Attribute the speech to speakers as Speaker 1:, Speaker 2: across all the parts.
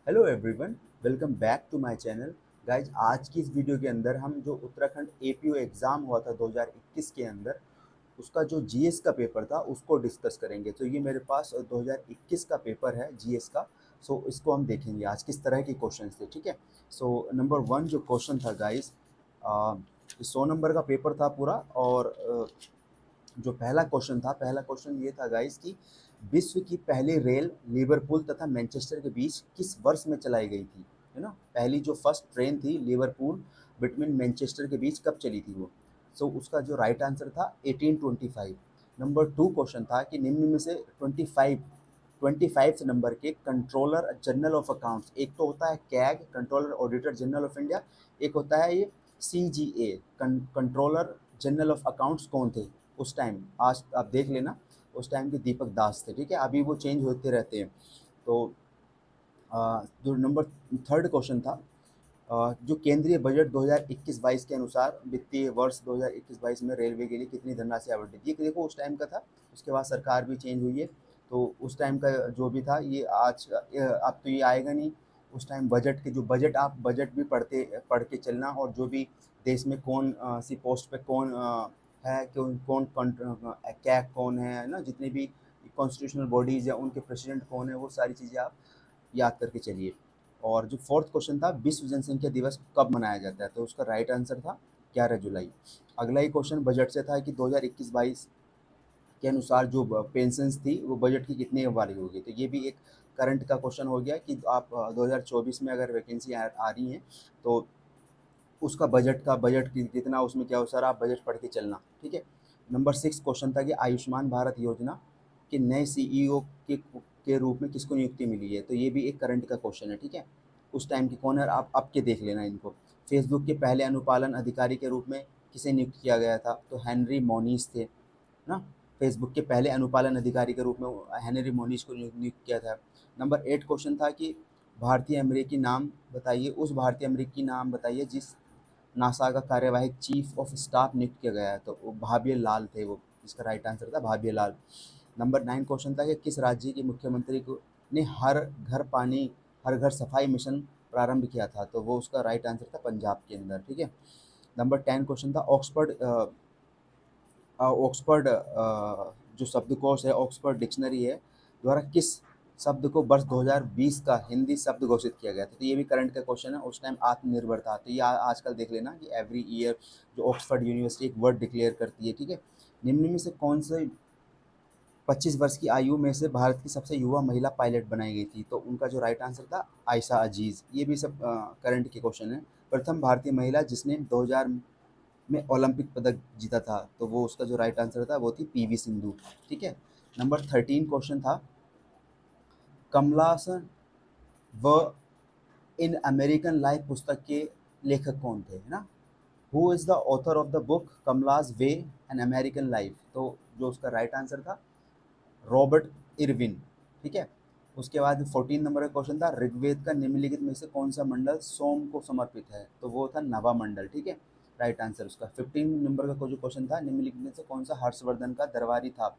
Speaker 1: Hello everyone, welcome back to my channel. Guys, आज की इस वीडियो के अंदर हम जो उत्तराखंड एपीओ एग्ज़ाम हुआ था 2021 के अंदर, उसका जो जीएस का पेपर था उसको डिस्कस करेंगे। तो ये मेरे पास 2021 का पेपर है जीएस का। सो इसको हम देखेंगे आज किस तरह के क्वेश्चंस थे। ठीक है। सो नंबर वन जो क्वेश्चन था गाइज, 100 नंबर का पेपर था पूरा। और जो पहला क्वेश्चन ये था गाइस कि विश्व की पहली रेल लिवरपूल तथा मैनचेस्टर के बीच किस वर्ष में चलाई गई थी। है ना, पहली जो फर्स्ट ट्रेन थी लिवरपूल बिटवीन मैनचेस्टर के बीच कब चली थी वो। सो उसका जो राइट आंसर था 1825। नंबर टू क्वेश्चन था कि निम्न में से 25 नंबर के कंट्रोलर जनरल ऑफ अकाउंट्स, एक तो होता है CAG controller auditor general of India, एक होता है ये CGA controller general of accounts, कौन थे उस टाइम। आज आप देख लेना, उस टाइम के दीपक दास थे। ठीक है, अभी वो चेंज होते रहते हैं। तो जो नंबर थर्ड क्वेश्चन था, जो केंद्रीय बजट 2021-22 के अनुसार वित्तीय वर्ष 2021-22 में रेलवे के लिए कितनी धनराशि आवंटित। ये देखो उस टाइम का था, उसके बाद सरकार भी चेंज हुई है। तो उस टाइम का जो भी था ये आज अब तो ये आएगा नहीं। उस टाइम बजट के जो बजट, आप बजट भी पढ़ के चलना, और जो भी देश में कौन सी पोस्ट पे कौन है, कौन कौन कैग कौन है ना, जितनी भी कॉन्स्टिट्यूशनल बॉडीज़ या उनके प्रेसिडेंट कौन है, वो सारी चीज़ें आप याद करके चलिए। और जो फोर्थ क्वेश्चन था, विश्व जनसंख्या दिवस कब मनाया जाता है, तो उसका राइट आंसर था 11 जुलाई। अगला ही क्वेश्चन बजट से था कि 2021-22 के अनुसार जो पेंशन्स थी वो बजट की कितनी बारी होगी। तो ये भी एक करंट का क्वेश्चन हो गया कि आप 2024 में अगर वैकेंसी आ रही हैं तो उसका बजट कितना, उसमें क्या हो सर, आप बजट पढ़ के चलना। ठीक है। नंबर सिक्स क्वेश्चन था कि आयुष्मान भारत योजना के नए सीईओ के रूप में किसको नियुक्ति मिली है। तो ये भी एक करंट का क्वेश्चन है। ठीक है, उस टाइम के कौन है, आप अब के देख लेना इनको। फेसबुक के पहले अनुपालन अधिकारी के रूप में किसे नियुक्त किया गया था, तो हेनरी मोनीस थे ना। फेसबुक के पहले अनुपालन अधिकारी के रूप में हेनरी मोनीस को नियुक्त किया था। नंबर एट क्वेश्चन था कि भारतीय अमेरिकी नाम बताइए जिस नासा का कार्यवाहक चीफ ऑफ स्टाफ नियुक्त किया गया है, तो वो भाबियर लाल थे वो। इसका राइट आंसर था भाबियर लाल। नंबर नाइन क्वेश्चन था कि किस राज्य के मुख्यमंत्री को ने हर घर सफाई मिशन प्रारंभ किया था, तो वो उसका राइट आंसर था पंजाब के अंदर। ठीक है। नंबर टेन क्वेश्चन था ऑक्सफर्ड जो शब्दकोश है, ऑक्सफर्ड डिक्शनरी है, द्वारा किस शब्द को वर्ष 2020 का हिंदी शब्द घोषित किया गया था। तो ये भी करंट का क्वेश्चन है। उस टाइम आत्मनिर्भर था, तो ये आजकल देख लेना कि एवरी ईयर जो ऑक्सफर्ड यूनिवर्सिटी एक वर्ड डिक्लेयर करती है। ठीक है। निम्न में से कौन से 25 वर्ष की आयु में से भारत की सबसे युवा महिला पायलट बनाई गई थी, तो उनका जो राइट आंसर था आयशा अजीज़। ये भी सब करंट के क्वेश्चन है। प्रथम भारतीय महिला जिसने 2000 में ओलंपिक पदक जीता था, तो वो उसका जो राइट आंसर था वो थी पीवी सिंधु। ठीक है। नंबर 13 क्वेश्चन था कमलासन व इन अमेरिकन लाइफ पुस्तक के लेखक कौन थे, है ना। Who is the author of the book Kamala's way an American life, तो जो उसका राइट आंसर था रॉबर्ट इरविन। ठीक है। उसके बाद 14 नंबर का क्वेश्चन था ऋग्वेद का निम्नलिखित में से कौन सा मंडल सोम को समर्पित है, तो वो था नवा मंडल। ठीक है, राइट आंसर उसका। 15 नंबर का जो क्वेश्चन था निम्नलिखित में से कौन सा हर्षवर्धन का दरबारी था,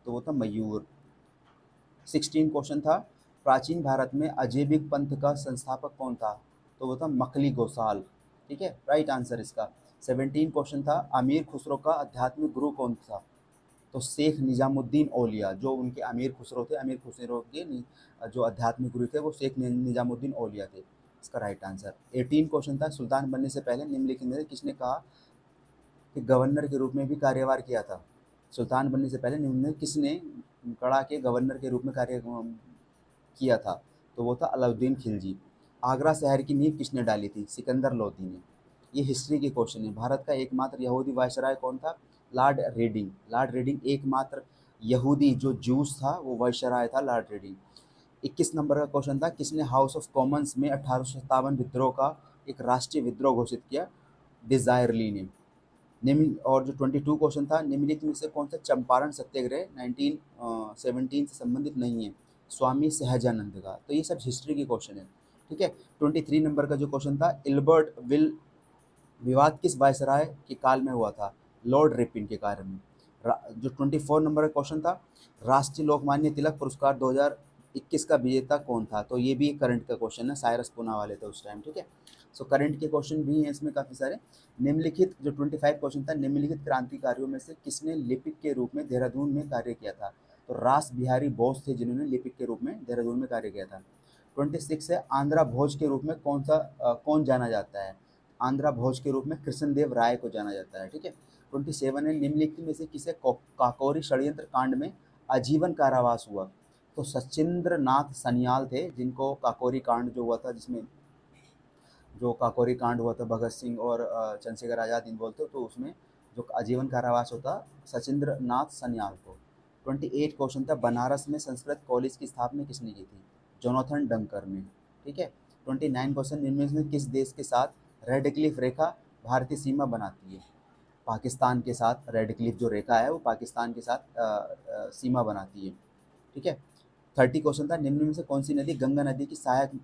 Speaker 1: तो वो था मयूर। 16 क्वेश्चन था प्राचीन भारत में अजेबिक पंथ का संस्थापक कौन था, तो वो था मखली गोसाल। ठीक है, राइट आंसर इसका। 17 क्वेश्चन था अमीर खुसरो का आध्यात्मिक गुरु कौन था, तो शेख निजामुद्दीन औलिया, जो उनके अमीर खुसरो थे, अमीर खुसरो के जो आध्यात्मिक गुरु थे वो शेख निजामुद्दीन औलिया थे। इसका राइट आंसर। 18 क्वेश्चन था सुल्तान बनने से पहले निम्नलिखित में से किसने कहा कि गवर्नर के रूप में भी कार्यभार किया था। सुल्तान बनने से पहले निम्न में किसने कड़ा के गवर्नर के रूप में कार्य किया था, तो वो था अलाउद्दीन खिलजी। आगरा शहर की नींव किसने डाली थी, सिकंदर लोदी ने। ये हिस्ट्री के क्वेश्चन है। भारत का एकमात्र यहूदी वायसराय कौन था, लॉर्ड रेडिंग। लॉर्ड रेडिंग एकमात्र यहूदी जो जूस था वो वायसराय था, लॉर्ड रेडिंग। 21 नंबर का क्वेश्चन था किसने हाउस ऑफ कॉमन्स में 1857 विद्रोह का एक राष्ट्रीय विद्रोह घोषित किया, डिजायरली ने। निम्न और जो 22 क्वेश्चन था निम्नलिखित में से कौन सा चंपारण सत्याग्रह 1917 से संबंधित नहीं है, स्वामी सहजानंद का। तो ये सब हिस्ट्री के क्वेश्चन है। ठीक है। 23 नंबर का जो क्वेश्चन था इल्बर्ट विल विवाद किस वायसराय के काल में हुआ था, लॉर्ड रिपिन के कारण में। जो 24 नंबर का क्वेश्चन था राष्ट्रीय लोकमान्य तिलक पुरस्कार 21 का विजेता कौन था? तो ये भी करंट का क्वेश्चन है, साइरस पूना वाले थे उस टाइम, ठीक है। सो करंट के क्वेश्चन भी हैं इसमें काफ़ी सारे। निम्नलिखित जो 25 क्वेश्चन था, निम्नलिखित क्रांतिकारियों में से किसने लिपिक के रूप में देहरादून में कार्य किया था? तो रास बिहारी बोस थे जिन्होंने लिपिक के रूप में देहरादून में कार्य किया था। 26 है, आंध्रा भोज के रूप में कौन जाना जाता है? आंध्रा भोज के रूप में कृष्णदेव राय को जाना जाता है, ठीक है। 27 है, निम्नलिखित में से किसे काकोरी षड्यंत्र कांड में आजीवन कारावास हुआ? तो सचिंद्र नाथ सन्याल थे जिनको काकोरी कांड जो हुआ था, जिसमें जो काकोरी कांड हुआ था भगत सिंह और चंद्रशेखर आज़ाद इन्वॉल्व थे, तो उसमें जो आजीवन कारावास होता सचिंद्र नाथ सन्याल को। 28 क्वेश्चन था, बनारस में संस्कृत कॉलेज की स्थापना किसने की थी? जोनाथन डंकर ने, ठीक है। 29 क्वेश्चन, निम्न में किस देश के साथ रेड क्लिफ रेखा भारतीय सीमा बनाती है? पाकिस्तान के साथ रेड क्लिफ जो रेखा है वो पाकिस्तान के साथ सीमा बनाती है, ठीक है। 30 क्वेश्चन था, निम्न में से कौन सी नदी गंगा नदी की सहायक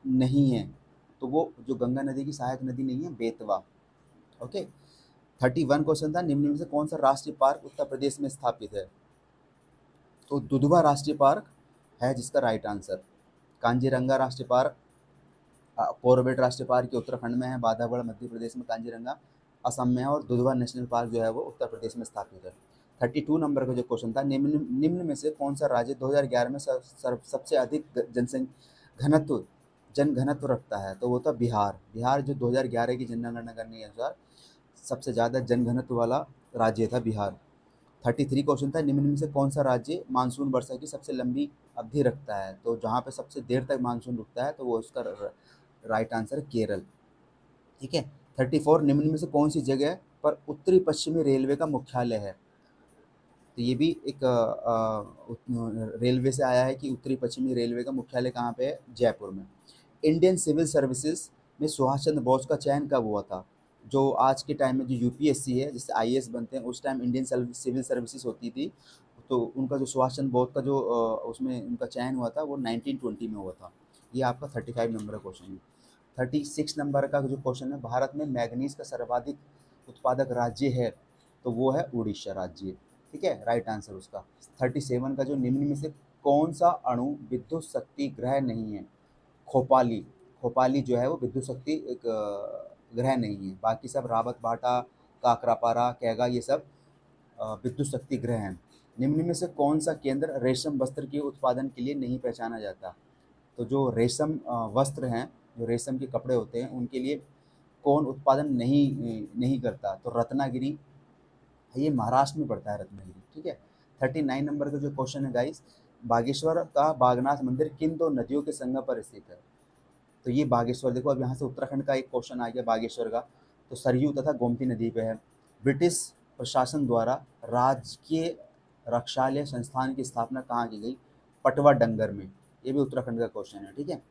Speaker 1: नहीं है? तो वो जो गंगा नदी की सहायक नदी नहीं है, बेतवा, ओके। 31 क्वेश्चन था, निम्न में से कौन सा राष्ट्रीय पार्क उत्तर प्रदेश में स्थापित है? तो दुधवा राष्ट्रीय पार्क है जिसका राइट आंसर। कांजीरंगा राष्ट्रीय पार्क कोरबेट राष्ट्रीय पार्क के उत्तराखंड में है, बांधवगढ़ मध्य प्रदेश में, कांजीरंगा असम में है, और दुधवा नेशनल पार्क जो है वो उत्तर प्रदेश में स्थापित है। 32 नंबर का जो क्वेश्चन था, निम्न में से कौन सा राज्य 2011 में सबसे अधिक जन घनत्व रखता है? तो वो था बिहार। बिहार जो 2011 की जनगणना करने के अनुसार सबसे ज़्यादा जनघनत्व वाला राज्य था बिहार। 33 क्वेश्चन था, निम्न में से कौन सा राज्य मानसून वर्षा की सबसे लंबी अवधि रखता है? तो जहाँ पे सबसे देर तक मानसून रुकता है तो वो उसका राइट आंसर केरल, ठीक है। 34, निम्न में से कौन सी जगह पर उत्तरी पश्चिमी रेलवे का मुख्यालय है? तो ये भी एक रेलवे से आया है कि उत्तरी पश्चिमी रेलवे का मुख्यालय कहाँ पे है? जयपुर में। इंडियन सिविल सर्विसेज में सुभाष चंद्र बोस का चयन कब हुआ था? जो आज के टाइम में जो यूपीएससी है, जिससे आईएएस बनते हैं, उस टाइम इंडियन सिविल सर्विसेज होती थी, तो उनका जो सुभाष चंद्र बोस का जो उसमें उनका चयन हुआ था वो 1920 में हुआ था। ये आपका 35 नंबर का क्वेश्चन है। 36 नंबर का जो क्वेश्चन है, भारत में मैग्नीज का सर्वाधिक उत्पादक राज्य है? तो वो है उड़ीसा राज्य, ठीक है, राइट आंसर उसका। 37 का जो निम्न में से कौन सा अणु विद्युत शक्ति ग्रह नहीं है? खोपाली। खोपाली जो है वो विद्युत शक्ति एक ग्रह नहीं है, बाकी सब रावत भाटा, काकरापारा, कैगा, ये सब विद्युत शक्ति ग्रह हैं। निम्न में से कौन सा केंद्र रेशम वस्त्र के उत्पादन के लिए नहीं पहचाना जाता? तो जो रेशम वस्त्र हैं, जो रेशम के कपड़े होते हैं, उनके लिए कौन उत्पादन नहीं करता? तो रत्नागिरी, ये महाराष्ट्र में पड़ता है रत्नागिरी, ठीक है। 39 नंबर का जो क्वेश्चन है गाइस, बागेश्वर का बागनाथ मंदिर किन दो नदियों के संगम पर स्थित है? तो ये बागेश्वर, देखो अब यहाँ से उत्तराखंड का एक क्वेश्चन आ गया बागेश्वर का, तो सरयू तथा गोमती नदी पे है। ब्रिटिश प्रशासन द्वारा राजकीय रक्षालय संस्थान की स्थापना कहाँ की गई? पटवा डंगर में। ये भी उत्तराखंड का क्वेश्चन है, ठीक है।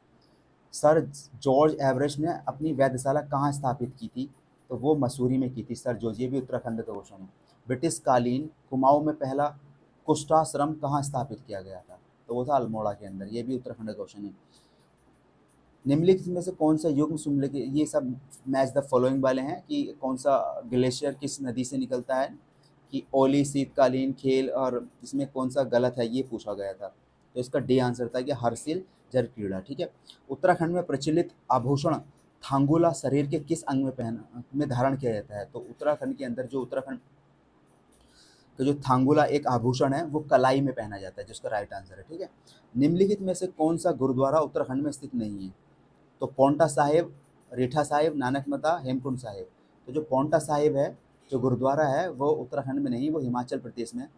Speaker 1: सर जॉर्ज एवरेस्ट ने अपनी वेधशाला कहाँ स्थापित की थी? तो वो मसूरी में की थी सर जॉर्ज, ये भी उत्तराखंड का क्वेश्चन है। ब्रिटिश कालीन कुमाऊं में पहला कुष्ठाश्रम कहाँ स्थापित किया गया था? तो वो था अल्मोड़ा के अंदर, ये भी उत्तराखंड का क्वेश्चन है। निम्नलिखित में से कौन सा युग्म सुमेलित, ये सब मैच द फॉलोइंग वाले हैं कि कौन सा ग्लेशियर किस नदी से निकलता है, कि ओली, शीतकालीन, खेल, और इसमें कौन सा गलत है ये पूछा गया था। तो इसका डी आंसर था कि हर्षिल जरक्रीड़ा, ठीक है। उत्तराखंड में प्रचलित आभूषण थांगुला शरीर के किस अंग में धारण किया जाता है? तो उत्तराखंड के अंदर जो उत्तराखंड का जो थांगुला एक आभूषण है वो कलाई में पहना जाता है, जिसका राइट आंसर है, ठीक है। निम्नलिखित में से कौन सा गुरुद्वारा उत्तराखंड में स्थित नहीं है? तो पौंटा साहिब, रीठा साहिब, नानकमता, हेमकुंड साहिब। तो जो पौंटा साहिब है, जो गुरुद्वारा है, वो उत्तराखंड में नहीं, वो हिमाचल प्रदेश में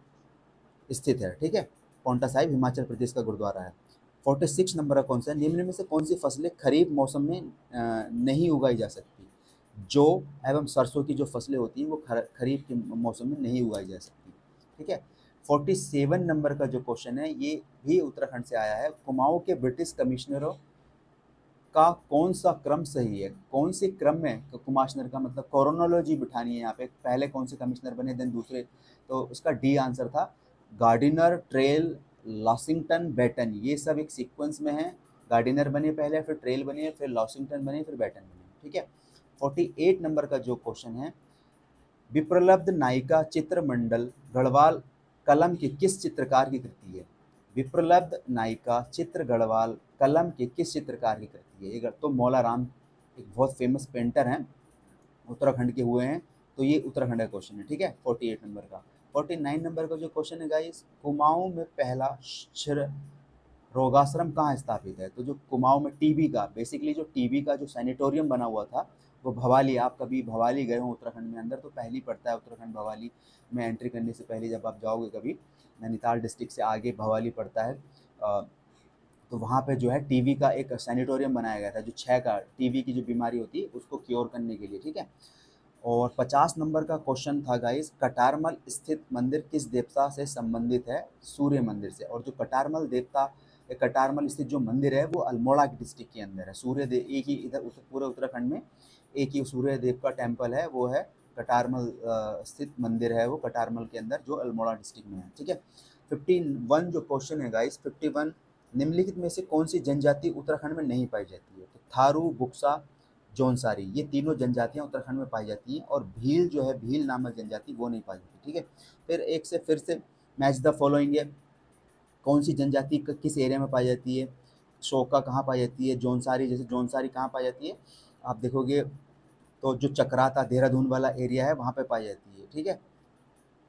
Speaker 1: स्थित है, ठीक है। पौंटा साहिब हिमाचल प्रदेश का गुरुद्वारा है। 46 नंबर का कौन सा है, निम्न में से कौन सी फसलें खरीफ मौसम में नहीं उगाई जा सकती? जौ एवं सरसों की जो फसलें होती हैं वो खरीफ के मौसम में नहीं उगाई जा सकती, ठीक है। 47 नंबर का जो क्वेश्चन है ये भी उत्तराखंड से आया है, कुमाऊं के ब्रिटिश कमिश्नरों का कौन सा क्रम सही है? कौन से क्रम में कमिश्नर का मतलब क्रोनोलॉजी बिठानी है यहाँ पे, पहले कौन से कमिश्नर बने देन दूसरे, तो उसका डी आंसर था गार्डिनर, ट्रेल, लॉसिंगटन, बेटन, ये सब एक सीक्वेंस में है। गार्डिनर बने पहले, फिर ट्रेल बने, फिर लॉसिंगटन बने, फिर बेटन बने, ठीक है। 48 नंबर का जो क्वेश्चन है, विप्रलब्ध नायिका चित्रमंडल गढ़वाल कलम की किस चित्रकार की कृति है? विप्रलब्ध नायिका चित्र गढ़वाल कलम के किस चित्रकार की कृति है? ये तो मौला राम एक बहुत फेमस पेंटर हैं, उत्तराखंड के हुए हैं, तो ये उत्तराखंड का क्वेश्चन है। ठीक है, 48 नंबर का। 49 नंबर का जो क्वेश्चन है गाइस, कुमाऊं में पहला क्षर रोगाश्रम कहाँ स्थापित है? तो जो कुमाऊं में टीबी का, बेसिकली जो टीबी का जो सैनिटोरियम बना हुआ था वो भवाली, आप कभी भवाली गए हो उत्तराखंड में अंदर तो पहली पड़ता है उत्तराखंड भवाली में एंट्री करने से पहले जब आप जाओगे कभी, नैनीताल डिस्ट्रिक्ट से आगे भवाली पड़ता है। तो वहाँ पे जो है टीबी का एक सैनिटोरियम बनाया गया था, जो 6 का टीबी की जो बीमारी होती है उसको क्योर करने के लिए। ठीक है, और 50 नंबर का क्वेश्चन था गाइस, कटारमल स्थित मंदिर किस देवता से संबंधित है? सूर्य मंदिर से। और जो कटारमल देवता, कटारमल स्थित जो मंदिर है वो अल्मोड़ा की डिस्ट्रिक्ट के अंदर है। सूर्य देव एक ही इधर पूरे उत्तराखंड में एक ही सूर्य देव का टेम्पल है, वो है कटारमल स्थित मंदिर है वो कटारमल के अंदर, जो अल्मोड़ा डिस्ट्रिक्ट में है। ठीक है, 51 जो क्वेश्चन है गाइस, 51, निम्नलिखित में से कौन सी जनजाति उत्तराखंड में नहीं पाई जाती है? तो थारू, बुक्सा, जौनसारी, ये तीनों जनजातियां उत्तराखंड में पाई जाती हैं, और भील जो है, भील नामक जनजाति वो नहीं पाई जाती। ठीक है, फिर से मैच द फॉलोइंग है, कौन सी जनजाति किस एरिया में पाई जाती है? शोका कहाँ पाई जाती है? जौनसारी, जैसे जौनसारी कहाँ पाई जाती है आप देखोगे तो जो चक्राता देहरादून वाला एरिया है वहाँ पे पाई जाती है। ठीक है,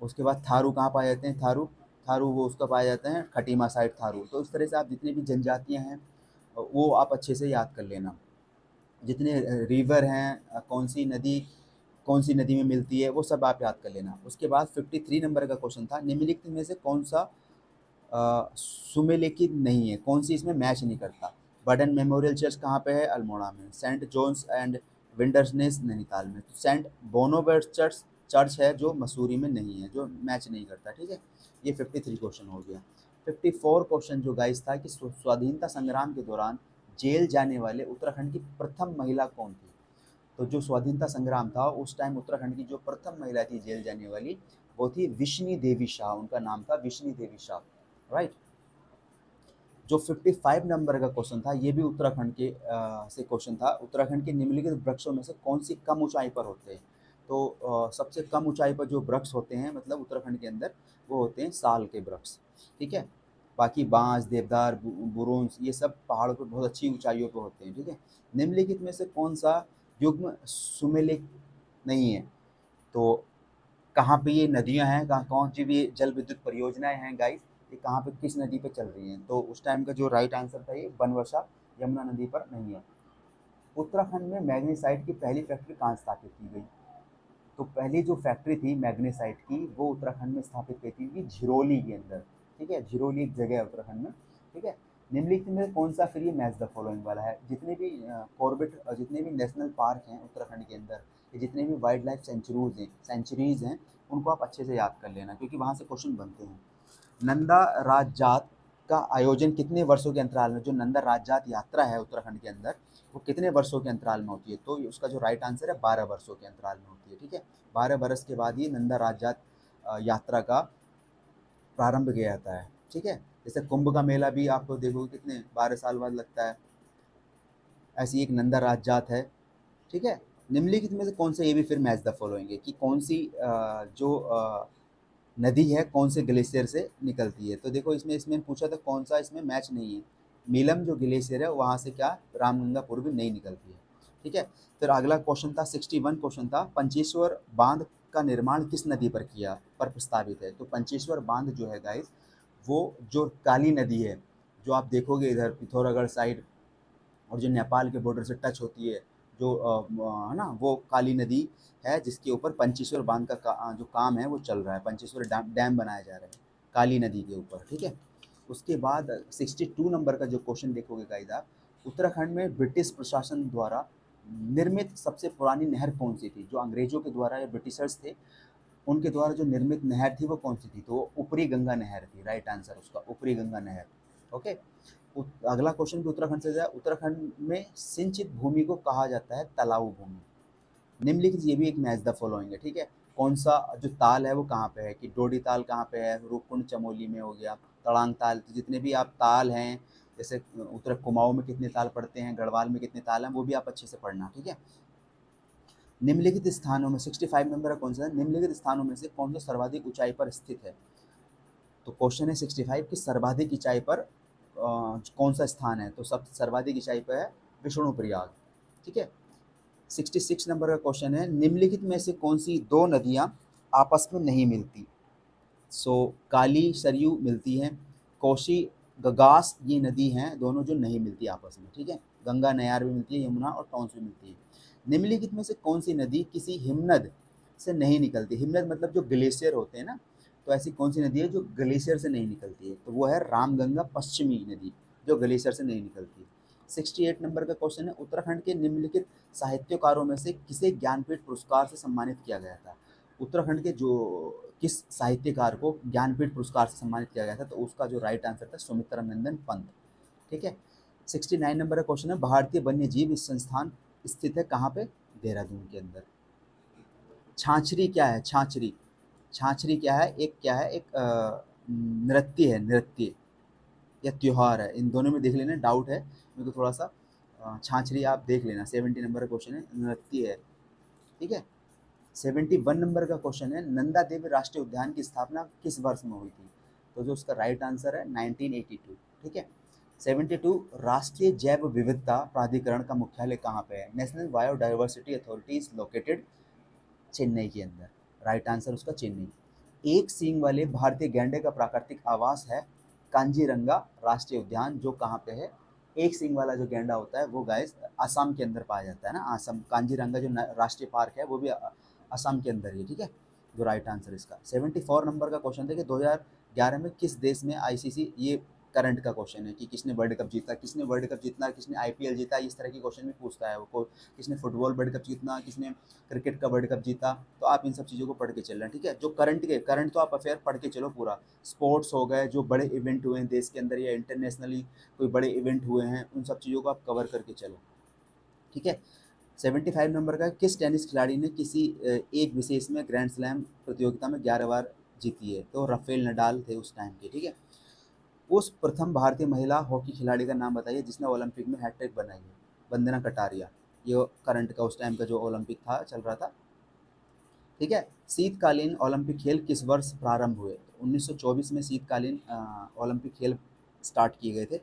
Speaker 1: उसके बाद थारू कहाँ पाए जाते हैं? थारू थारू वो उसका पाए जाते हैं खटीमा साइड थारू। तो इस तरह से आप जितनी भी जनजातियाँ हैं वो आप अच्छे से याद कर लेना। जितने रिवर हैं, कौन सी नदी में मिलती है, वो सब आप याद कर लेना। उसके बाद 53 नंबर का क्वेश्चन था, निम्नलिखित में से कौन सा सुमेलिखित नहीं है, कौन सी इसमें मैच नहीं करता? बर्डन मेमोरियल चर्च कहाँ पे है? अल्मोड़ा में। सेंट जॉन्स एंड विंडरसनेस नैनीताल में। तो सेंट बोनोवेट चर्च है जो मसूरी में नहीं है, जो मैच नहीं करता। ठीक है, ये 53 क्वेश्चन हो गया। 54 क्वेश्चन जो गाइस था कि स्वाधीनता संग्राम के दौरान जेल जाने वाले उत्तराखंड की प्रथम महिला कौन थी? तो जो स्वाधीनता संग्राम था उस टाइम उत्तराखंड की जो प्रथम महिला थी जेल जाने वाली, वो थी विष्णु देवी शाह, उनका नाम था विष्णु देवी शाह। राइट। जो 55 नंबर का क्वेश्चन था ये भी उत्तराखंड के से क्वेश्चन था, उत्तराखंड के निम्नलिखित वृक्षों में से कौन सी कम ऊंचाई पर होते हैं? तो सबसे कम ऊंचाई पर जो वृक्ष होते हैं मतलब उत्तराखंड के अंदर, वो होते हैं साल के वृक्ष। ठीक है, बाकी बांस, देवदार, बुरुंस, ये सब पहाड़ों पर बहुत अच्छी ऊंचाइयों पर होते हैं। ठीक है, निम्नलिखित में से कौन सा युग्म सुमेलित नहीं है? तो कहाँ पे ये नदियाँ हैं, कहाँ कौन सी भी जल विद्युत परियोजनाएं हैं गाइस, ये कहाँ पे किस नदी पे चल रही हैं? तो उस टाइम का जो राइट आंसर था ये बनवसा यमुना नदी पर नहीं है। उत्तराखंड में मैग्नीसाइट की पहली फैक्ट्री कहाँ स्थापित की गई? तो पहली जो फैक्ट्री थी मैग्नीसाइट की वो उत्तराखंड में स्थापित की थी झिरोली के अंदर। ठीक है, झिरोली एक जगह है उत्तराखंड में। ठीक है, निम्नलिखित में कौन सा फ्री मैच द फॉलोइंग वाला है? जितने भी कॉर्बेट जितने भी नेशनल पार्क हैं उत्तराखंड के अंदर, ये जितने भी वाइल्ड लाइफ सेंचुरीज हैं उनको आप अच्छे से याद कर लेना, क्योंकि वहाँ से क्वेश्चन बनते हैं। नंदा राजजात का आयोजन कितने वर्षों के अंतराल में, जो नंदा राजजात यात्रा है उत्तराखंड के अंदर, वो कितने वर्षों के अंतराल में होती है? तो उसका जो राइट आंसर है 12 वर्षों के अंतराल में होती है। ठीक है, 12 बरस के बाद ये नंदा राजजात यात्रा का प्रारंभ किया जाता है। ठीक है, जैसे कुंभ का मेला भी आपको देखोगे कितने 12 साल बाद लगता है, ऐसी एक नंदा राजजात है। ठीक है, निम्नलिखित में से कौन सा, ये भी फिर मैच द फॉलोइंग है कि कौन सी जो नदी है कौन से ग्लेशियर से निकलती है? तो देखो इसमें इसमें पूछा था कौन सा इसमें मैच नहीं है। मीलम जो ग्लेशियर है वहाँ से क्या रामगंगा पूर्वी नहीं निकलती है। ठीक है, फिर अगला क्वेश्चन था 61 क्वेश्चन था, पंचेश्वर बांध का निर्माण किस नदी पर किया पर प्रस्तावित है? तो पंचेश्वर बांध जो है गाइस, वो जो काली नदी है, जो आप देखोगे इधर पिथौरागढ़ साइड और जो नेपाल के बॉर्डर से टच होती है, जो है ना, वो काली नदी है जिसके ऊपर पंचेश्वर बांध जो काम है वो चल रहा है। पंचेश्वर डैम बनाया जा रहा है काली नदी के ऊपर। ठीक है, उसके बाद 62 नंबर का जो क्वेश्चन देखोगे गाइस आप, उत्तराखंड में ब्रिटिश प्रशासन द्वारा निर्मित सबसे पुरानी नहर कौन सी थी? जो अंग्रेजों के द्वारा या ब्रिटिशर्स थे उनके द्वारा जो निर्मित नहर थी वो कौन सी थी? तो वो ऊपरी गंगा नहर थी। राइट आंसर उसका ऊपरी गंगा नहर। ओके, अगला क्वेश्चन भी उत्तराखंड से है। उत्तराखंड में सिंचित भूमि को कहा जाता है तलाऊ भूमि। निम्नलिखित ये भी एक मैच द फॉलोइंग है। ठीक है, कौन सा जो ताल है वो कहाँ पे है? कि डोडी ताल कहाँ पे है? रूपकुंड चमोली में हो गया, तड़ांग ताल। तो जितने भी आप ताल हैं, जैसे उत्तर कुमाऊं में कितने ताल पड़ते हैं, गढ़वाल में कितने ताल हैं, वो भी आप अच्छे से पढ़ना। ठीक है, निम्नलिखित स्थानों में 65 नंबर कौन सा है? निम्नलिखित स्थानों में से कौन सा सर्वाधिक ऊंचाई पर स्थित है? तो क्वेश्चन है 65 कि सर्वाधिक ऊंचाई पर कौन सा स्थान है, तो सब सर्वाधिक ऊंचाई पर है विष्णुप्रयाग। ठीक है। 66 नंबर का क्वेश्चन है निम्नलिखित में से कौन सी दो नदियां आपस में नहीं मिलती। सो काली सरयू मिलती है, कोशी गगास ये नदी हैं दोनों जो नहीं मिलती आपस में। ठीक है। गंगा नयार भी मिलती है, यमुना और टॉन्स भी मिलती है। निम्नलिखित में से कौन सी नदी किसी हिमनद से नहीं निकलती। हिमनद मतलब जो ग्लेशियर होते हैं ना, तो ऐसी कौन सी नदी है जो ग्लेशियर से नहीं निकलती है, तो वो है रामगंगा पश्चिमी नदी जो ग्लेशियर से नहीं निकलती। 68 नंबर का क्वेश्चन है उत्तराखंड के निम्नलिखित साहित्यकारों में से किसे ज्ञानपीठ पुरस्कार से सम्मानित किया गया था। उत्तराखंड के जो किस साहित्यकार को ज्ञानपीठ पुरस्कार से सम्मानित किया गया था, तो उसका जो राइट आंसर था सुमित्रा नंदन पंत। ठीक है। 69 नंबर का क्वेश्चन है भारतीय वन्य जीव संस्थान स्थित है कहाँ पे, देहरादून के अंदर। छाछरी क्या है, छाछरी, छाछरी क्या है, एक नृत्य है, नृत्य या त्योहार है, इन दोनों में देख लेना, डाउट है मेरे को थोड़ा सा। छाछरी आप देख लेना, 70 नंबर का क्वेश्चन है, नृत्य है। ठीक है। 71 नंबर का क्वेश्चन है नंदा देवी राष्ट्रीय उद्यान की स्थापना किस वर्ष में हुई थी, तो जो उसका राइट आंसर है 1982। ठीक है। 72 राष्ट्रीय जैव विविधता प्राधिकरण का मुख्यालय कहाँ पे है, national biodiversity authority is located Chennai के अंदर। राइट आंसर उसका चेन्नई। एक सींग वाले भारतीय गैंडे का प्राकृतिक आवास है कांजीरंगा राष्ट्रीय उद्यान, जो कहाँ पे है। एक सींग वाला जो गैंडा होता है वो गाइस असम के अंदर पाया जाता है ना, असम। कांजीरंगा जो राष्ट्रीय पार्क है वो भी असम के अंदर ही है। ठीक है। जो राइट आंसर इसका 74 नंबर का क्वेश्चन था कि 2011 में किस देश में आईसीसी, ये करंट का क्वेश्चन है कि किसने वर्ल्ड कप जीता, किसने वर्ल्ड कप जीतना, किसने आईपीएल जीता, इस तरह की क्वेश्चन भी पूछता है वो, किसने फुटबॉल वर्ल्ड कप जीतना, किसने क्रिकेट का वर्ल्ड कप जीता। तो आप इन सब चीज़ों को पढ़ के चलना। ठीक है। जो करंट तो आप अफेयर पढ़ के चलो पूरा। स्पोर्ट्स हो गए, जो बड़े इवेंट हुए हैं देश के अंदर या इंटरनेशनली कोई बड़े इवेंट हुए हैं, उन सब चीज़ों को आप कवर करके चलो। ठीक है। 75 नंबर का किस टेनिस खिलाड़ी ने किसी एक विशेष में ग्रैंड स्लैम प्रतियोगिता में 11 बार जीती है, तो राफेल नडाल थे उस टाइम के। ठीक है। उस प्रथम भारतीय महिला हॉकी खिलाड़ी का नाम बताइए जिसने ओलंपिक में हैट्रिक बनाई है। वंदना कटारिया, ये करंट का उस टाइम का जो ओलंपिक था चल रहा था। ठीक है। शीतकालीन ओलंपिक खेल किस वर्ष प्रारंभ हुए, 1924 में शीतकालीन ओलंपिक खेल स्टार्ट किए गए थे।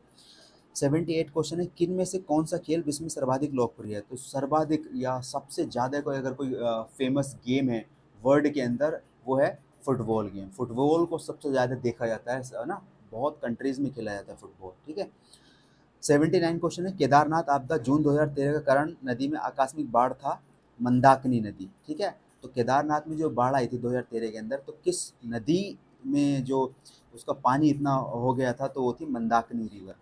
Speaker 1: 78 क्वेश्चन है किन में से कौन सा खेल विश्व में सर्वाधिक लोकप्रिय है, तो सर्वाधिक या सबसे ज़्यादा कोई अगर कोई फेमस गेम है वर्ल्ड के अंदर वो है फुटबॉल गेम। फुटबॉल को सबसे ज़्यादा देखा जाता है ना, बहुत कंट्रीज़ में खेला जाता है फुटबॉल। ठीक है। 79 क्वेश्चन है केदारनाथ आपदा जून 2013 का कारण नदी में आकस्मिक बाढ़ था, मंदाकिनी नदी। ठीक है। तो केदारनाथ में जो बाढ़ आई थी 2013 के अंदर, तो किस नदी में जो उसका पानी इतना हो गया था, तो वो थी मंदाकिनी रिवर।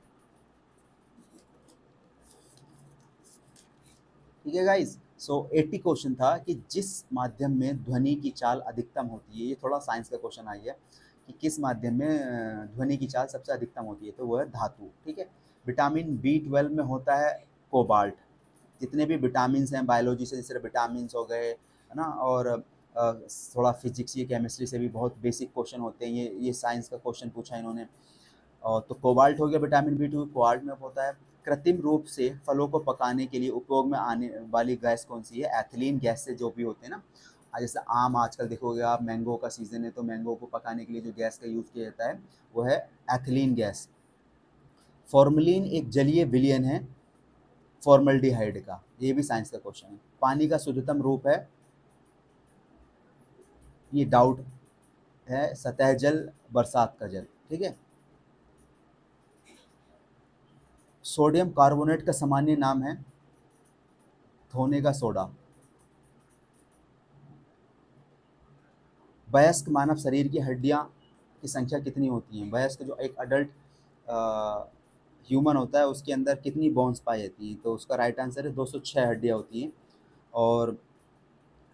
Speaker 1: ठीक है गाइज। सो 80 क्वेश्चन था कि जिस माध्यम में ध्वनि की चाल अधिकतम होती है, ये थोड़ा साइंस का क्वेश्चन आई है कि किस माध्यम में ध्वनि की चाल सबसे अधिकतम होती है, तो वो है धातु। ठीक है। विटामिन B12 में होता है कोबाल्ट। जितने भी विटामिन हैं बायोलॉजी से, जैसे विटामिन हो गए है ना, और थोड़ा फिजिक्स या केमिस्ट्री से भी बहुत बेसिक क्वेश्चन होते हैं, ये साइंस का क्वेश्चन पूछा इन्होंने। और तो कोबाल्ट हो गया विटामिन B2, कोबाल्ट में होता है। कृत्रिम रूप से फलों को पकाने के लिए उपयोग में आने वाली गैस कौन सी है, एथिलीन गैस से जो भी होते हैं ना। जैसे आम आजकल देखोगे आप, मैंगो का सीज़न है तो मैंगो को पकाने के लिए जो गैस का यूज़ किया जाता है वो है एथिलीन गैस। फॉर्मलिन एक जलीय विलयन है फॉर्मल्डिहाइड का, ये भी साइंस का क्वेश्चन है। पानी का शुद्धतम रूप है, ये डाउट है, सतह जल, बरसात का जल। ठीक है। सोडियम कार्बोनेट का सामान्य नाम है धोने का सोडा। वयस्क मानव शरीर की हड्डियां की संख्या कितनी होती हैं, वयस्क जो एक अडल्ट ह्यूमन होता है उसके अंदर कितनी बोन्स पाई जाती हैं, तो उसका राइट आंसर है 206 हड्डियां होती हैं। और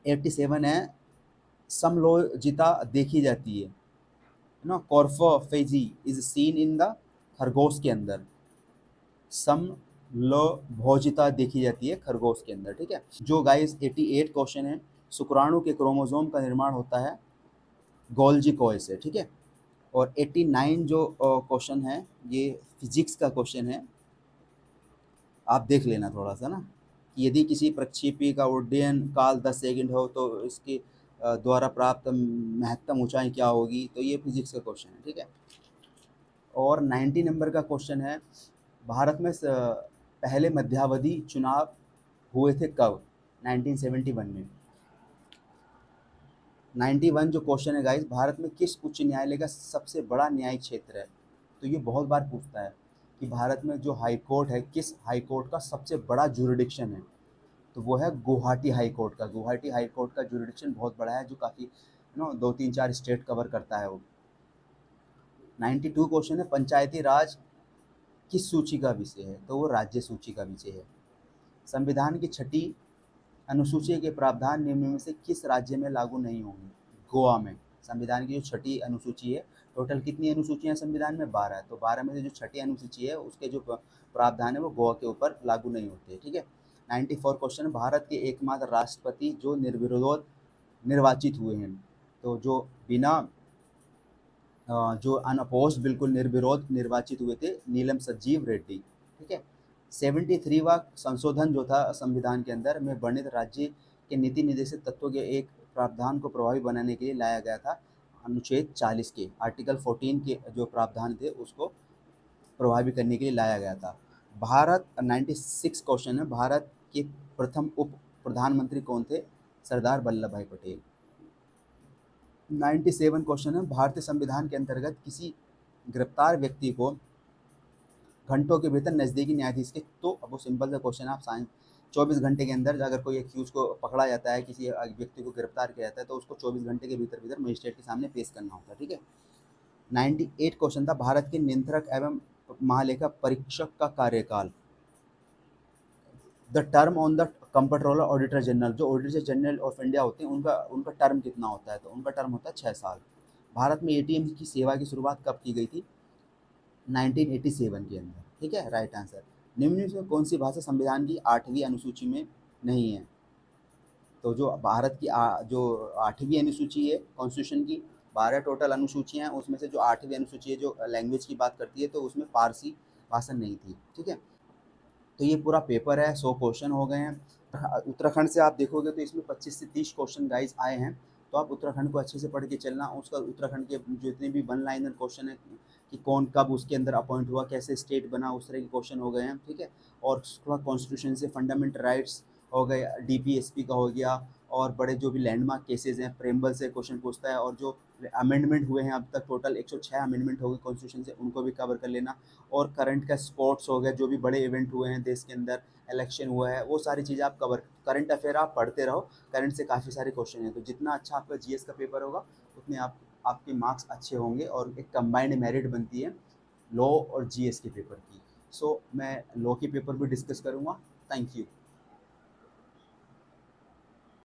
Speaker 1: 87 है समलोजिता देखी जाती है ना, कॉर्फोफेजी इज सीन इन द खरगोश के अंदर, समलोभोजिता देखी जाती है खरगोश के अंदर। ठीक है। जो गाइस 88 क्वेश्चन है शुक्राणु के क्रोमोसोम का निर्माण होता है गोल्जी कॉइल से। ठीक है। और 89 जो क्वेश्चन है ये फिजिक्स का क्वेश्चन है, आप देख लेना थोड़ा सा ना, कि यदि किसी प्रक्षेपी का उड्डयन काल 10 सेकंड हो तो इसकी द्वारा प्राप्त महत्तम ऊंचाई क्या होगी, तो ये फिजिक्स का क्वेश्चन है, ठीक है। और 90 नंबर का क्वेश्चन है, भारत में पहले मध्यावधि चुनाव हुए थे कब? 1971 में। 91 जो क्वेश्चन है गाइस, भारत में किस उच्च न्यायालय का सबसे बड़ा न्यायिक क्षेत्र है? तो ये बहुत बार पूछता है कि भारत में जो हाई कोर्ट है, किस हाई कोर्ट का सबसे बड़ा जुरिडिक्शन है? तो वो है गुवाहाटी हाई कोर्ट का। गुवाहाटी हाई कोर्ट का जुरिडिक्शन बहुत बड़ा है, जो काफ़ी 2-3-4 स्टेट कवर करता है वो। 92 क्वेश्चन है, पंचायती राज किस सूची का विषय है? तो वो राज्य सूची का विषय है। संविधान की 6ठी अनुसूची के प्रावधान निम्न में से किस राज्य में लागू नहीं होंगे? गोवा में। संविधान की जो 6ठी अनुसूची है, टोटल कितनी अनुसूचियां संविधान में? 12 है। तो 12 में से जो 6ठी अनुसूची है, उसके जो प्रावधान है वो गोवा के ऊपर लागू नहीं होते, ठीक है। 94 क्वेश्चन, भारत के एकमात्र राष्ट्रपति जो निर्विरोध निर्वाचित हुए हैं, तो जो बिना जो अनअपोज्ड बिल्कुल निर्विरोध निर्वाचित हुए थे, नीलम संजीव रेड्डी, ठीक है। 73वां संशोधन जो था संविधान के अंदर में वर्णित राज्य के नीति निर्देशित तत्वों के एक प्रावधान को प्रभावी बनाने के लिए लाया गया था। अनुच्छेद 40 के आर्टिकल 14 के जो प्रावधान थे उसको प्रभावी करने के लिए लाया गया था। भारत 96 क्वेश्चन है, भारत के प्रथम उप प्रधानमंत्री कौन थे? सरदार वल्लभ भाई पटेल। 97 क्वेश्चन है, भारतीय संविधान के अंतर्गत किसी गिरफ्तार व्यक्ति को घंटों के भीतर नज़दीकी न्यायाधीश के, तो अब वो सिंपल सा क्वेश्चन है, आप साइंस 24 घंटे के अंदर अगर कोई एक्यूज को पकड़ा जाता है, किसी व्यक्ति को गिरफ्तार किया जाता है, तो उसको 24 घंटे के भीतर मजिस्ट्रेट के सामने पेश करना होता है, ठीक है। 98 क्वेश्चन था, भारत के नियंत्रक एवं महालेखा परीक्षक का कार्यकाल। The term on the comptroller auditor general, जो ऑडिटर जनरल ऑफ इंडिया होते हैं, उनका टर्म कितना होता है? तो उनका टर्म होता है 6 साल। भारत में एटीएम की सेवा की शुरुआत कब की गई थी? 1987 के अंदर, ठीक है, राइट आंसर। निम्न में कौन सी भाषा संविधान की 8वीं अनुसूची में नहीं है? तो जो भारत की जो 8वीं अनुसूची है कॉन्स्टिट्यूशन की, 12 टोटल अनुसूचियाँ हैं, उसमें से जो 8वीं अनुसूची है जो लैंग्वेज की बात करती है, तो उसमें फारसी भाषा नहीं थी, ठीक है। तो ये पूरा पेपर है, 100 क्वेश्चन हो गए हैं। उत्तराखंड से आप देखोगे तो इसमें 25 से 30 क्वेश्चन गाइज आए हैं, तो आप उत्तराखंड को अच्छे से पढ़ के चलना। उसका उत्तराखंड के जितने भी 1 लाइनर क्वेश्चन है कि कौन कब उसके अंदर अपॉइंट हुआ, कैसे स्टेट बना, उस तरह के क्वेश्चन हो गए हैं, ठीक है। और थोड़ा कॉन्स्टिट्यूशन से फंडामेंटल राइट्स हो गए, डीपीएसपी का हो गया, और बड़े जो भी लैंडमार्क केसेस हैं, प्रेम्बल से क्वेश्चन पूछता है, और जो अमेंडमेंट हुए हैं अब तक टोटल 106 अमेंडमेंट हो गए कॉन्स्टिट्यूशन से, उनको भी कवर कर लेना। और करंट का स्पोर्ट्स हो गया, जो भी बड़े इवेंट हुए हैं देश के अंदर, इलेक्शन हुआ है, वो सारी चीज़ें आप कवर, करंट अफेयर आप पढ़ते रहो, करंट से काफ़ी सारे क्वेश्चन हैं। तो जितना अच्छा आपका जीएस का पेपर होगा, उतने आपके मार्क्स अच्छे होंगे, और एक कंबाइंड मेरिट बनती है लॉ और जीएस के पेपर की। सो मैं लॉ के पेपर भी डिस्कस करूँगा। Thank you.